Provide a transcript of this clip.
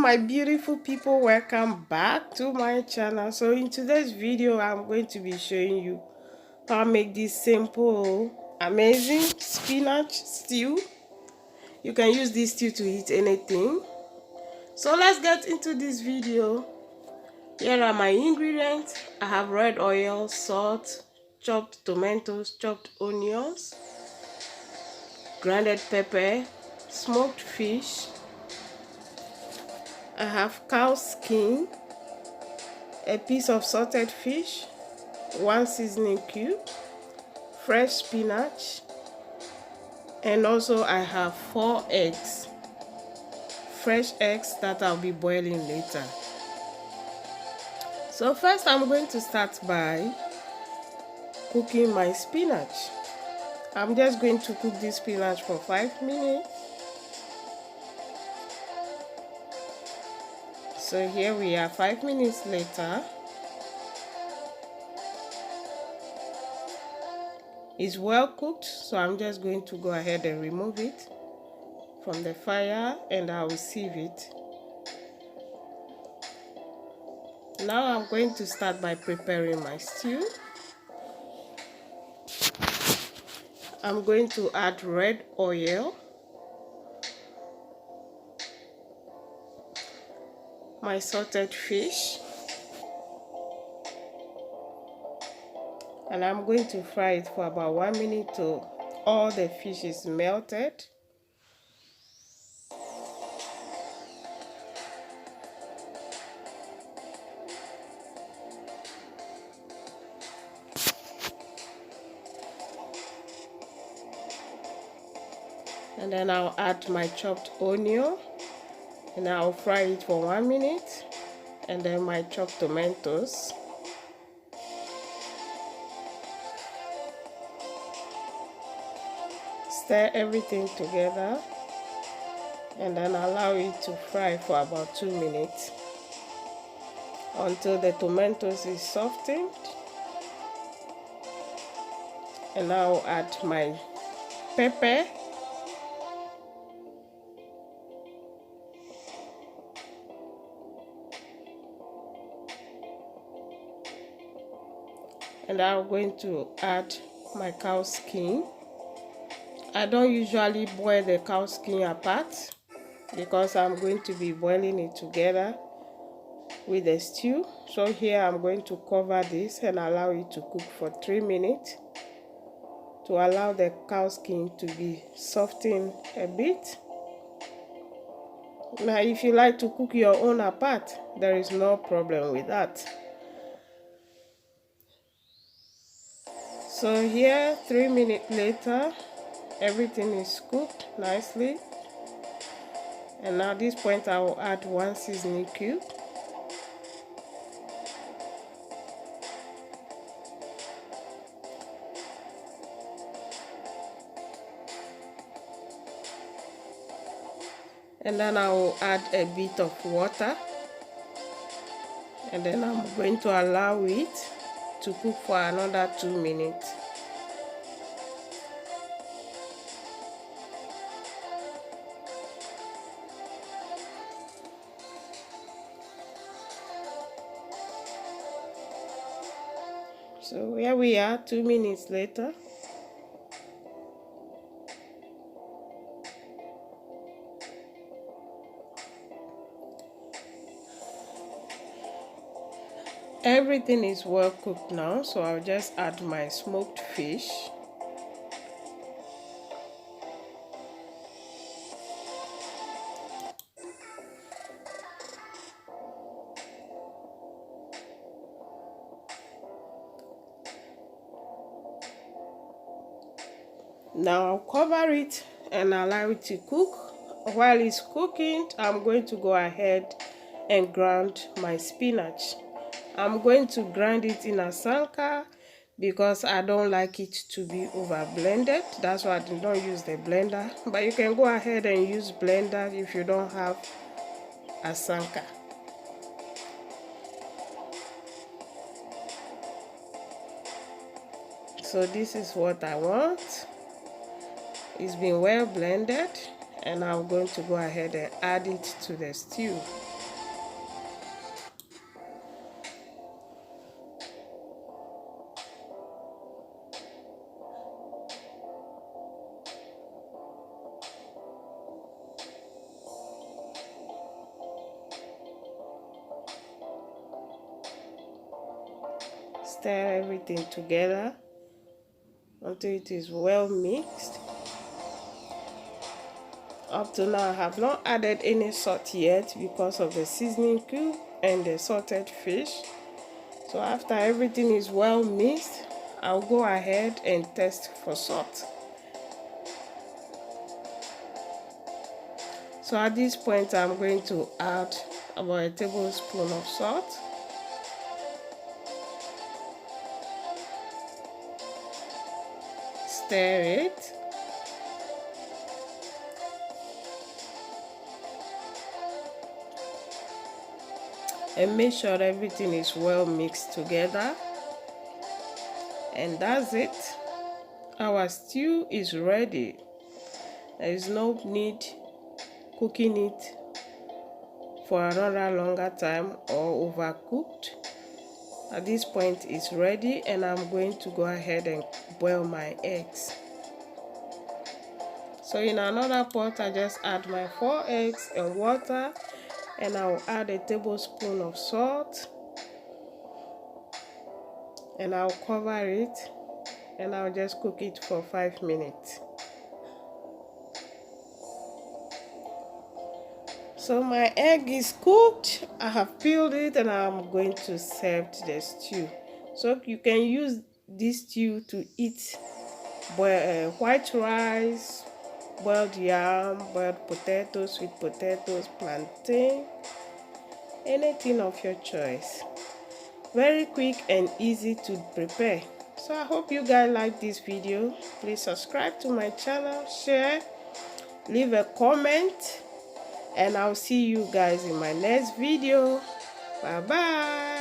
my beautiful people, welcome back to my channel. So in today's video I'm going to be showing you how I make this simple amazing spinach stew. You can use this stew to eat anything. So let's get into this video. Here are my ingredients. I have red oil, salt, chopped tomatoes, chopped onions, grounded pepper, smoked fish. I have cow skin, a piece of salted fish, 1 seasoning cube, fresh spinach, and also I have 4 eggs, fresh eggs that I'll be boiling later. So first I'm going to start by cooking my spinach. I'm just going to cook this spinach for 5 minutes. So here we are, 5 minutes later. It's well cooked, so I'm just going to go ahead and remove it from the fire and I will sieve it. Now I'm going to start by preparing my stew. I'm going to add red oil, my salted fish, and I'm going to fry it for about 1 minute till all the fish is melted. And then I'll add my chopped onion and I'll fry it for 1 minute, and then my chopped tomatoes. Stir everything together and then allow it to fry for about 2 minutes until the tomatoes is softened. And I'll add my pepper, and I'm going to add my cow skin. I don't usually boil the cow skin apart because I'm going to be boiling it together with the stew. So here I'm going to cover this and allow it to cook for 3 minutes to allow the cow skin to be softened a bit. Now if you like to cook your own apart, there is no problem with that. So here, 3 minutes later, everything is cooked nicely. And now at this point I will add 1 seasoning cube. And then I will add a bit of water. And then I'm going to allow it to cook for another 2 minutes. So here we are, 2 minutes later. Everything is well cooked now, so I'll just add my smoked fish. Now I'll cover it and allow it to cook. While it's cooking, I'm going to go ahead and grind my spinach. I'm going to grind it in a sanka because I don't like it to be over blended. That's why I did not use the blender. But you can go ahead and use blender if you don't have a sanka. So this is what I want. It's been well blended and I'm going to go ahead and add it to the stew. Stir everything together until it is well mixed. Up to now I have not added any salt yet because of the seasoning cube and the salted fish. So after everything is well mixed, I'll go ahead and test for salt. So at this point I'm going to add about a tablespoon of salt. Stir it. And make sure everything is well mixed together. And that's it. Our stew is ready. There is no need cooking it for another longer time or overcooked. At this point it's ready, and I'm going to go ahead and boil my eggs. So in another pot I just add my 4 eggs and water, and I'll add a tablespoon of salt, and I'll cover it, and I'll just cook it for 5 minutes. So my egg is cooked. I have peeled it, and I'm going to serve the stew. So you can use this stew to eat white rice, boiled yam, boiled potatoes, sweet potatoes, plantain, anything of your choice. Very quick and easy to prepare. So I hope you guys like this video. Please subscribe to my channel, share, leave a comment, and I'll see you guys in my next video. Bye bye.